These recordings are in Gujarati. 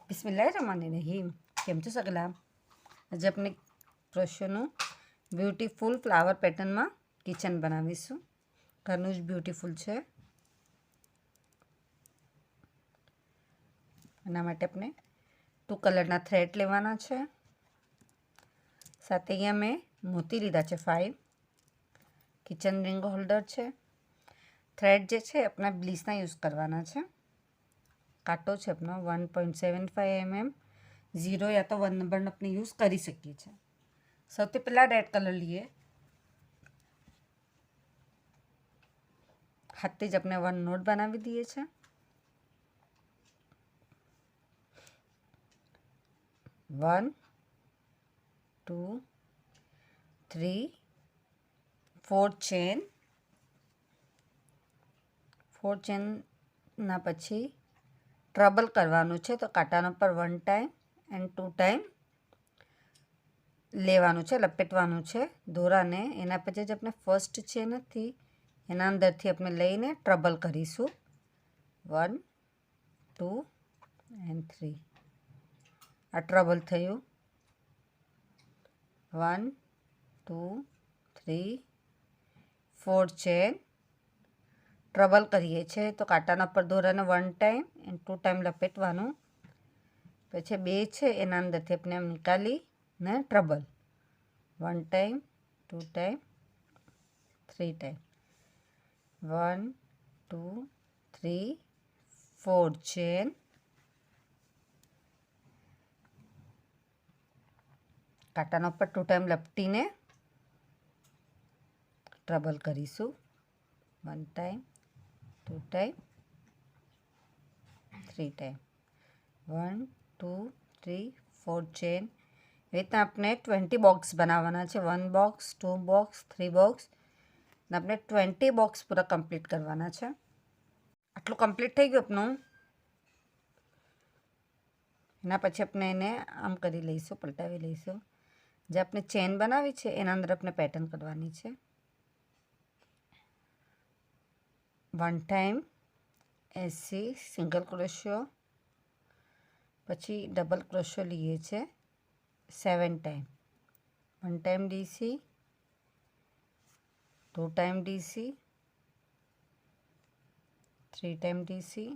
બિસ્મિલ્લાહિર્રહમાનિર્રહીમ. કેમ છો સગલા? આજે આપણે ક્રોશોનું બ્યુટીફુલ ફ્લાવર પેટર્નમાં કિચન બનાવીશું. ઘરનું જ બ્યુટીફુલ છે. એના માટે આપણે 2 કલરના થ્રેડ લેવાના છે. સાથે અહીંયા મેં મોતી લીધા છે 5. કિચન રિંગ હોલ્ડર છે. થ્રેડ જે છે આપણા બ્લીસના યુઝ કરવાના છે. કાંટો છે આપણો 1.75 mm, 0 યા તો 1 નંબરનો આપણે યુઝ કરી શકીએ છીએ. સૌથી પહેલાં રેડ કલર લઈએ. હાથથી જ આપણે 1 નોટ બનાવી દઈએ છીએ. One 2 3 4 chain. 4 ચેનના પછી ટ્રબલ કરવાનું છે, તો કાંટાના પર 1 ટાઈમ એન્ડ 2 ટાઈમ લેવાનું છે, લપેટવાનું છે દોરાને. એના પછી જ આપણે ફર્સ્ટ છે નથી એના અંદરથી આપણે લઈને ટ્રબલ કરીશું. 1 2 એન્ડ 3. આ ટ્રબલ થયું. 1 2 3 4 ચેન. ટ્રબલ કરીએ છીએ તો કાંટાના પર દોરાને 1 ટાઈમ એન્ડ 2 ટાઈમ લપેટવાનું. પછી 2 છે એના અંદરથી આપણે આમ નીકાળીને treble. 1 time 2 time 3 time. 1 2 3 4 chain. કાંટાના ઉપર 2 ટાઈમ લપટીને ટ્રબલ કરીશું. 1 ટાઈમ 2 ટાઈમ 3 ટાઈમ. 1 2 3 4 ચેન. એ રીતના આપણે 20 બોક્સ બનાવવાના છે. 1 બોક્સ 2 બોક્સ 3 બોક્સ અને આપણે 20 બોક્સ પૂરા કમ્પ્લીટ કરવાના છે. આટલું કમ્પ્લીટ થઈ ગયું આપણું. એના પછી આપણે એને આમ કરી લઈશું, પલટાવી લઈશું. જે આપણે ચેન બનાવી છે એના અંદર આપણે પેટર્ન કરવાની છે. 1 ટાઈમ એસી સિંગલ ક્રોશિયો, પછી ડબલ ક્રોશિયો લઈએ છે 7 time. 1 time DC, 2 time DC, 3 time DC,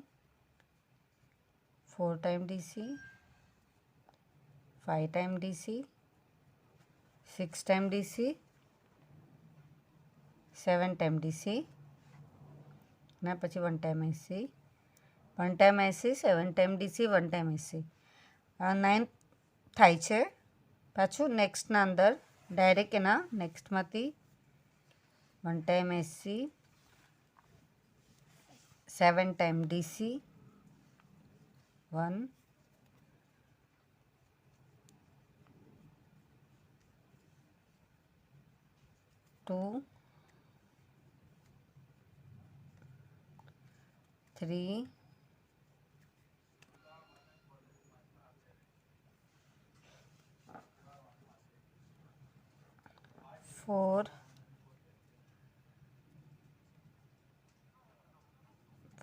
4 time DC, 5 time DC, 6 time DC, 7 time DC અને પછી 1 ટાઈમ એસી. 1 ટાઈમ એસી, 7 ટાઈમ ડીસી, 1 ટાઈમ એસી. 9 થાય છે. પાછું નેક્સ્ટના અંદર ડાયરેક્ટ એના નેક્સ્ટમાંથી 1 ટાઈમ એસી, 7 ટાઈમ ડીસી, 1 2 3 4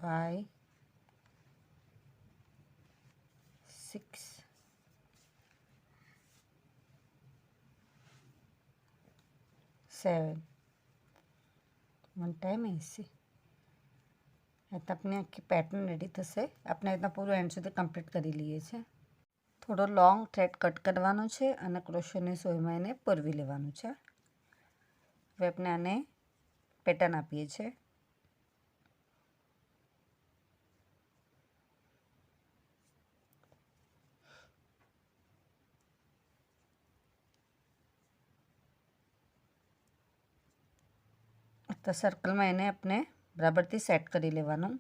5 6 7. 1 ટાઈમ એસી. એટલે આપણે આખી પેટર્ન રેડી થશે. આપણે રીતના પૂરું એન્ડ સુધી કમ્પ્લીટ કરી લઈએ છીએ. થોડો લોંગ થ્રેડ કટ કરવાનો છે અને ક્રોશોની સોયમાં એને પરવી લેવાનું છે. હવે આપણે આને પેટર્ન આપીએ છીએ. તો સર્કલમાં એને આપણે બરાબરથી સેટ કરી લેવાનું.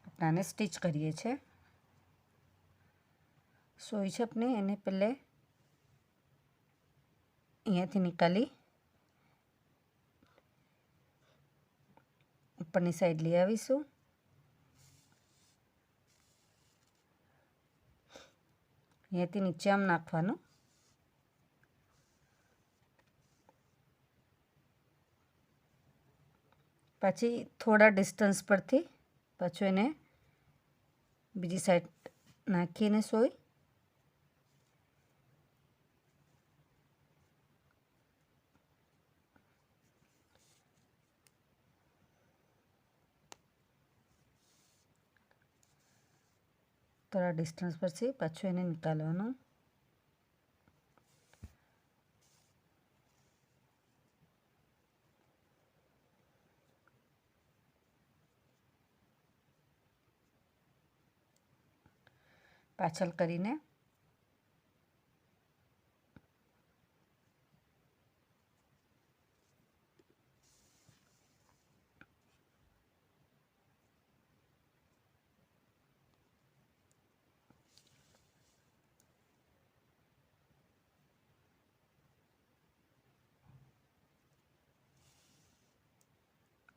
આપણે આને સ્ટીચ કરીએ છીએ. સોય છે આપણે એને પહેલે અહીંયાથી નીકાળી ઉપરની સાઈડ લઈ આવીશું. અહીંયાથી નીચે આમ નાખવાનું. પછી થોડા ડિસ્ટન્સ પરથી પાછું એને બીજી સાઈડ નાખીને સોય થોડા ડિસ્ટન્સ પરથી પાછું એને નીકાળવાનું. પાછળ કરીને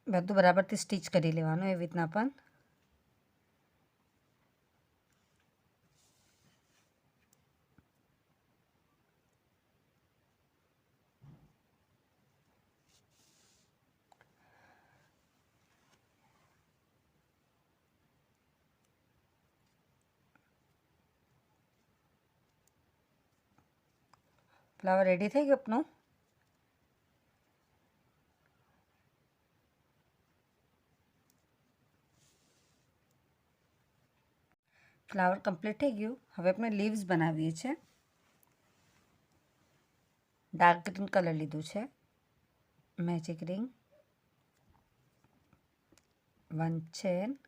બધું બરાબરથી સ્ટીચ કરી લેવાનું. એવી રીતના પણ ફ્લાવર રેડી થઈ ગયું આપનું. ફ્લાવર કમ્પ્લીટ થઈ ગયું. હવે આપણે લીવ્સ બનાવીએ છીએ. ડાર્ક ગ્રીન કલર લીધું છે. મેજિક રિંગ, 1 ચેન,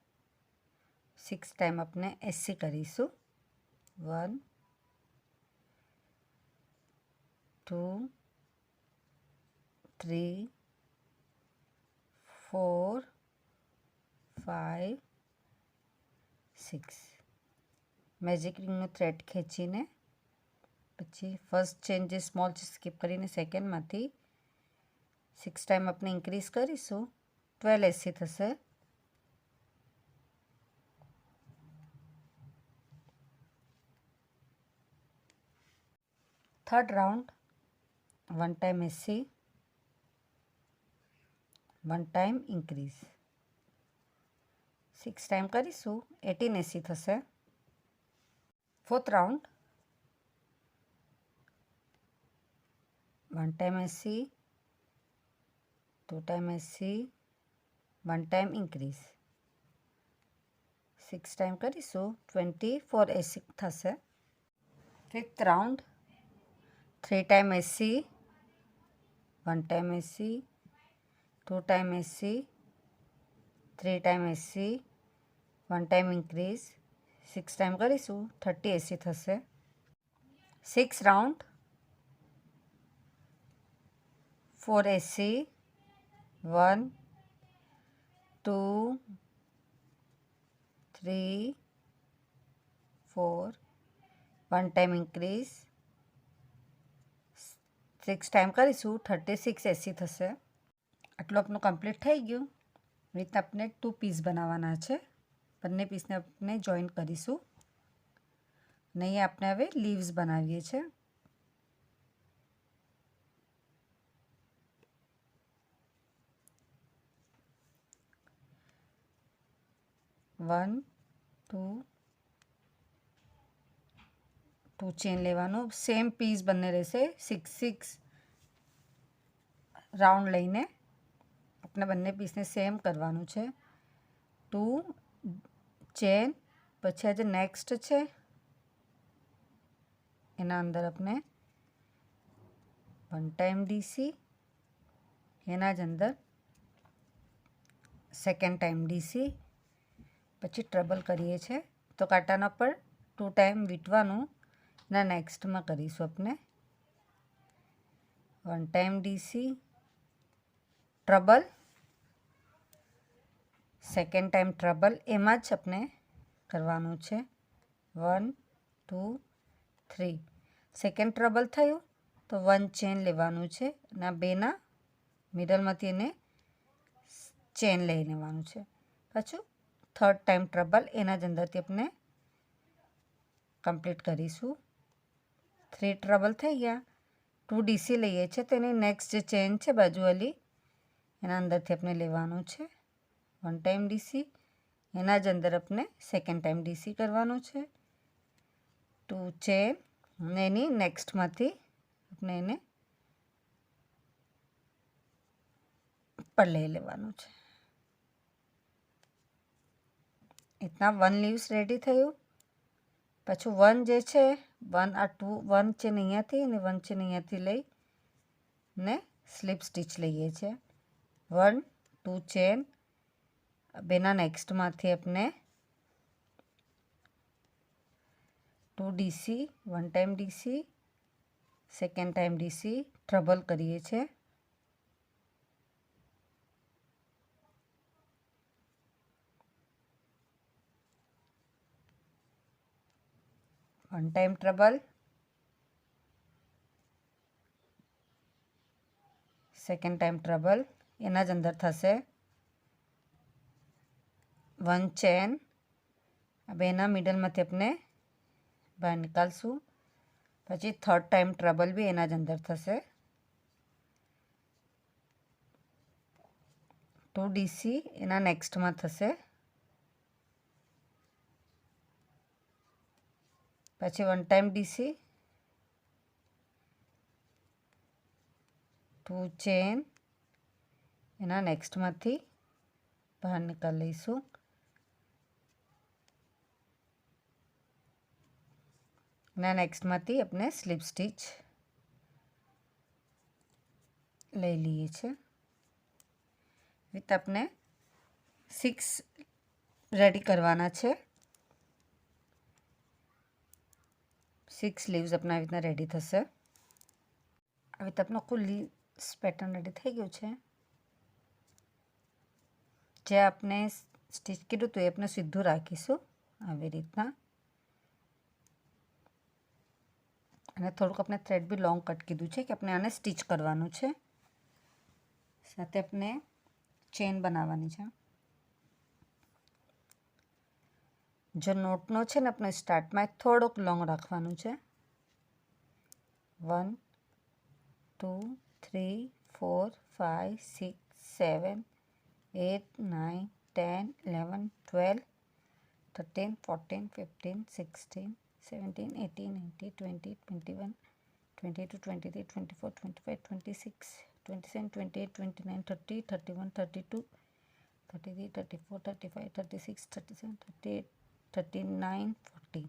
6 ટાઈમ આપણે એસી કરીશું. 1 2 3 4 5 6 મેજિક રિંગનો થ્રેડ ખેંચીને પછી ફર્સ્ટ ચેન જે સ્મોલ છે સ્કીપ કરીને સેકન્ડમાંથી 6 ટાઈમ આપણે ઇન્ક્રીઝ કરીશું. 12 એસી થશે. થર્ડ રાઉન્ડ 1 ટાઈમ એસી, 1 ટાઈમ ઇન્ક્રીઝ, 6 ટાઈમ કરીશું. 18 એસી થશે. ફોર્થ રાઉન્ડ 1 ટાઈમ એસી, 2 ટાઈમ એસી, 1 ટાઈમ ઇન્ક્રીઝ, 6 ટાઈમ કરીશું. 24 એસી થશે. ફિફ્થ રાઉન્ડ 3 ટાઈમ એસી, 1 ટાઈમ એસી, 2 ટાઈમ એસી, 3 ટાઈમ એસી, 1 ટાઈમ ઇન્ક્રીઝ, 6 ટાઈમ કરીશું. 30 એસી થશે. 6 રાઉન્ડ 4 એસી, 1 2 3 4, 1 ટાઈમ ઇન્ક્રીઝ, 6 ટાઈમ કરીશું. 36 એસી થશે. આટલું આપણું કમ્પ્લીટ થઈ ગયું. એ રીતે આપણે 2 પીસ બનાવવાના છે. બંને પીસને આપણે જોઈન્ટ કરીશું અને અહીંયા આપણે હવે લીવ્સ બનાવીએ છીએ. વન ટુ ચેન લેવાનું. સેમ પીસ બંને રહેશે. 6 રાઉન્ડ લઈને આપણે બંને પીસને સેમ કરવાનું છે. 2 ચેન, પછી આ જે નેક્સ્ટ છે એના અંદર આપણે 1 ટાઈમ ડીસી, એના જ અંદર સેકન્ડ ટાઈમ ડીસી, પછી ટ્રબલ કરીએ છીએ તો કાંટાના પર 2 ટાઈમ વીંટવાનું. એના નેક્સ્ટમાં કરીશું આપણે 1 time DC, trouble, second time trouble, એમાં જ આપણે કરવાનું છે. 1 2 3 સેકન્ડ ટ્રબલ થયું તો 1 ચેન લેવાનું છે અને આ બેના મિડલમાંથી એને ચેન લઈ લેવાનું છે. પાછું થર્ડ ટાઈમ ટ્રબલ, એના જ અંદરથી આપણે કમ્પ્લીટ કરીશું. 3 ટ્રબલ થઈ ગયા. 2 ડીસી લઈએ છીએ તો એની નેક્સ્ટ જે ચેન છે બાજુવાળી એના અંદરથી આપણે લેવાનું છે 1 ટાઈમ ડીસી, એના જ અંદર આપણે સેકન્ડ ટાઈમ ડીસી કરવાનું છે 2 ચેન, અને એની નેક્સ્ટમાંથી આપણે એને ઉપર લઈ લેવાનું છે। इतना 1 લીવ્સ રેડી થયું। પાછું 1 જે છે 1 આ 1 ચેન અહીંયાથી અને 1 ચેન અહીંયાથી લઈ ને સ્લીપ સ્ટીચ લઈએ છીએ 1 2 ચેન। બેના નેક્સ્ટમાંથી આપણે 2 DC 1 time DC, second time DC, trouble કરીએ છીએ 1 time trouble, second time trouble, એના જ અંદર થશે 1 ચેન। બેના મિડલમાંથી આપણે બહાર નીકાળશું, પછી થર્ડ ટાઈમ ટ્રબલ બી એના જ અંદર થશે 2 ડીસી, એના નેક્સ્ટમાં થશે, પછી 1 ટાઈમ ડીસી, 2 ચેન, એના નેક્સ્ટમાંથી બહાર નીકાળી લઈશું, એના નેક્સ્ટમાંથી આપણે સ્લીપ સ્ટીચ લઈ લઈએ છીએ વિથ આપણે 6 રેડી કરવાના છે। 6 લીવ્સ આપણા આવી રીતના રેડી થશે। આવી રીતે આપણો કુલ લીવ્સ પેટર્ન રેડી થઈ ગયું છે। જે આપણે સ્ટીચ કર્યું હતું એ આપણે સીધું રાખીશું આવી રીતના, અને થોડુંક આપણે થ્રેડ બી લોંગ કટ કીધું છે કે આપણે આને સ્ટીચ કરવાનું છે, સાથે આપણે ચેન બનાવવાની છે। જો નોટનો છે ને આપણે સ્ટાર્ટમાં થોડોક લોંગ રાખવાનું છે 1 2 3 4 5 6 7 8 9 10 11 12 13 14 15 16 17 18 19 20 21 22 23 24 25 26 27 28 29 30 31 32 33 34 35 36 37 38 39 40,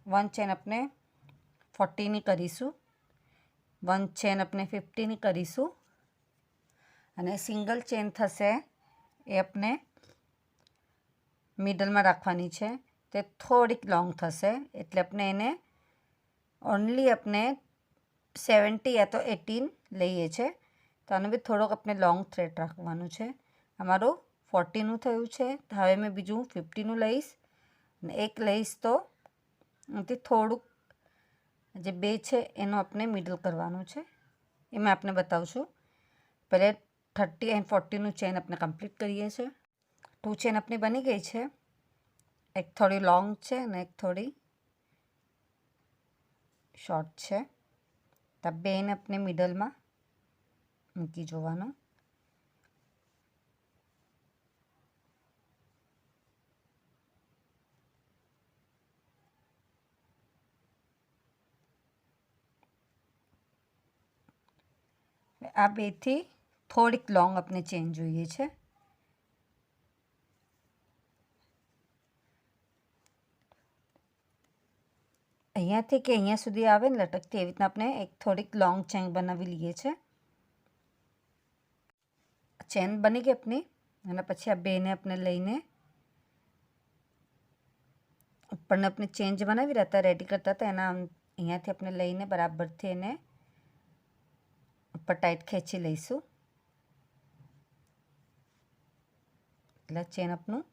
1 ચેન આપણે 40ની કરીશું, 1 ચેન આપણે 50ની કરીશું, અને સિંગલ ચેન થશે એ આપણે મિડલમાં રાખવાની છે, તે થોડીક લોંગ થશે એટલે આપણે એને ઓનલી આપણે 70 યા તો 18 લઈએ છે, તો આને બી થોડોક આપણે લોંગ થ્રેડ રાખવાનું છે। અમારું 40નું થયું છે, તો હવે મેં બીજું 50નું લઈશ, અને એક લઈશ તો એનાથી થોડુંક જે 2 છે એનું આપણે મિડલ કરવાનું છે, એમાં આપણે બતાવશું। પહેલે 30 એન્ડ 40નું ચેન આપણે કમ્પ્લીટ કરીએ છીએ। 2 ચેન આપણી બની ગઈ છે, એક થોડી લોંગ છે અને એક થોડી શોર્ટ છે, તો બેને આપણે મિડલમાં મૂકી જોવાનું। આ બેથી થોડીક લોંગ આપણે ચેન જોઈએ છે, અહીંયાથી કે અહીંયા સુધી આવે ને લટકતી એવી રીતના આપણે એક થોડીક લોંગ ચેન બનાવી લઈએ છીએ। ચેન બની ગઈ આપણી, અને પછી આ બેને આપણે લઈને ઉપરને આપણે ચેન જે બનાવી રહ્યા હતા રેડી કરતા હતા એના અહીંયાથી આપણે લઈને બરાબરથી એને ઉપર ટાઈટ ખેંચી લઈશું, એટલે ચેન આપણું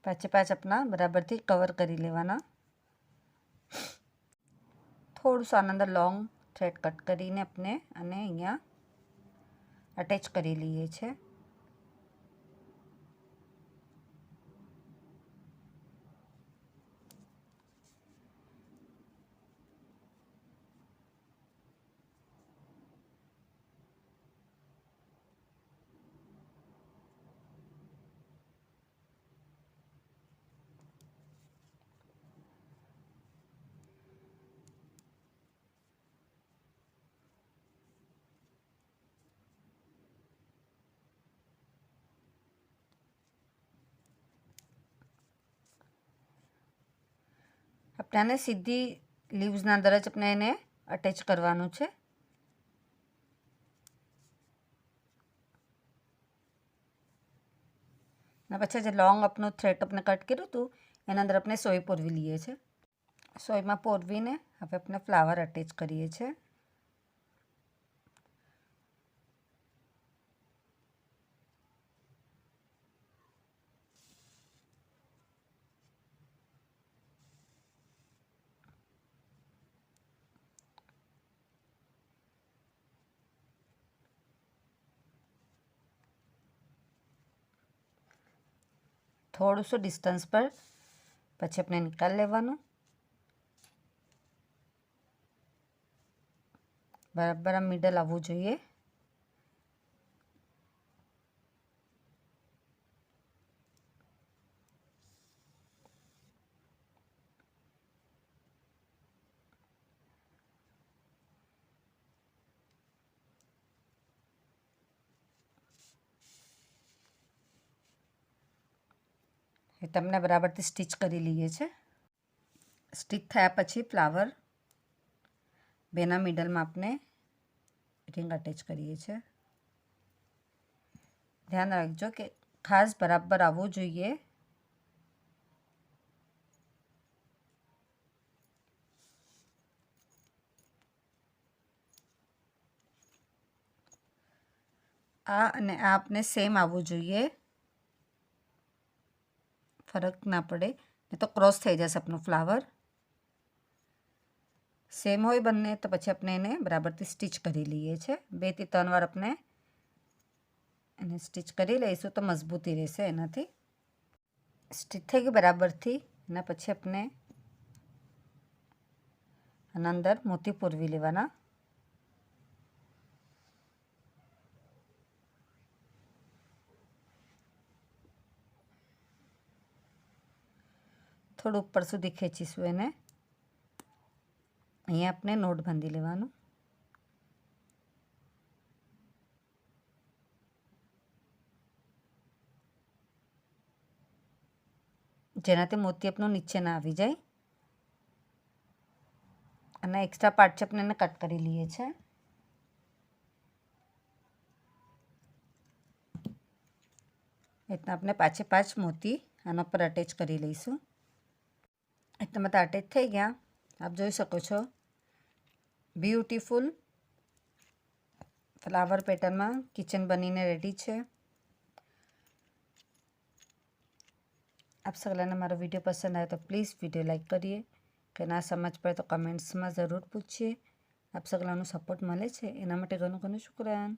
પાંચ अपना બરાબરથી કવર કરી લેવાના। થોડું આના અંદર લોંગ થ્રેડ કટ કરીને આપણે અને અહીંયા અટેચ કરી લઈએ છીએ। આપણે આને સીધી લીવ્સના અંદર જ આપણે એને અટેચ કરવાનું છે. અને પછી જે લોંગ આપનું થ્રેડ આપણે કટ કર્યું હતું એના અંદર આપણે સોય પોરવી લઈએ છીએ. સોયમાં પોરવીને હવે આપણે ફ્લાવર અટેચ કરીએ છીએ. થોડું શું ડિસ્ટન્સ પર પછી આપણે નિકાલ લેવાનું. બરાબર આ મિડલ આવવું જોઈએ. એ તમને બરાબરથી સ્ટિચ કરી લઈએ છે. સ્ટિચ થયા પછી ફ્લાવર બેના મિડલમાં આપણે રિંગ અટેચ કરીએ છીએ. ધ્યાન રાખજો કે ખાસ બરાબર આવવું જોઈએ. આ અને આ આપણે સેમ આવવું જોઈએ, ફરક ના પડે નહીં તો ક્રોસ થઈ જશે આપણું ફ્લાવર. સેમ હોય બંને તો પછી આપણે એને બરાબરથી સ્ટિચ કરી લઈએ છીએ. 2 થી 3 વાર આપણે એને સ્ટિચ કરી લઈશું તો મજબૂતી રહેશે એનાથી. સ્ટિચ થઈ ગઈ બરાબરથી. એના પછી આપણે આના અંદર મોતી પૂરવી લેવાના. થોડું ઉપર સુધી ખેંચીશું એને. અહીંયા આપણે નોટ બાંધી લેવાનું. જેનાથી મોતી આપણું નીચે ના આવી જાય. અને એક્સ્ટ્રા પાર્ટ છે આપણે એને કટ કરી લઈએ છીએ. એટલે આપણે 5 મોતી આના પર અટેચ કરી લઈશું. એટલે બધા અટેચ થઈ ગયા. આપ જોઈ શકો છો બ્યુટીફુલ ફ્લાવર પેટર્નમાં કિચન બનીને રેડી છે. આપ સગલાને મારો વિડીયો પસંદ આવે તો પ્લીઝ વિડીયો લાઈક કરીએ. કે ના સમજ પડે તો કમેન્ટ્સમાં જરૂર પૂછીએ. આપ સગલાનો સપોર્ટ મળે છે એના માટે ઘણું ઘણું શુક્રિયા.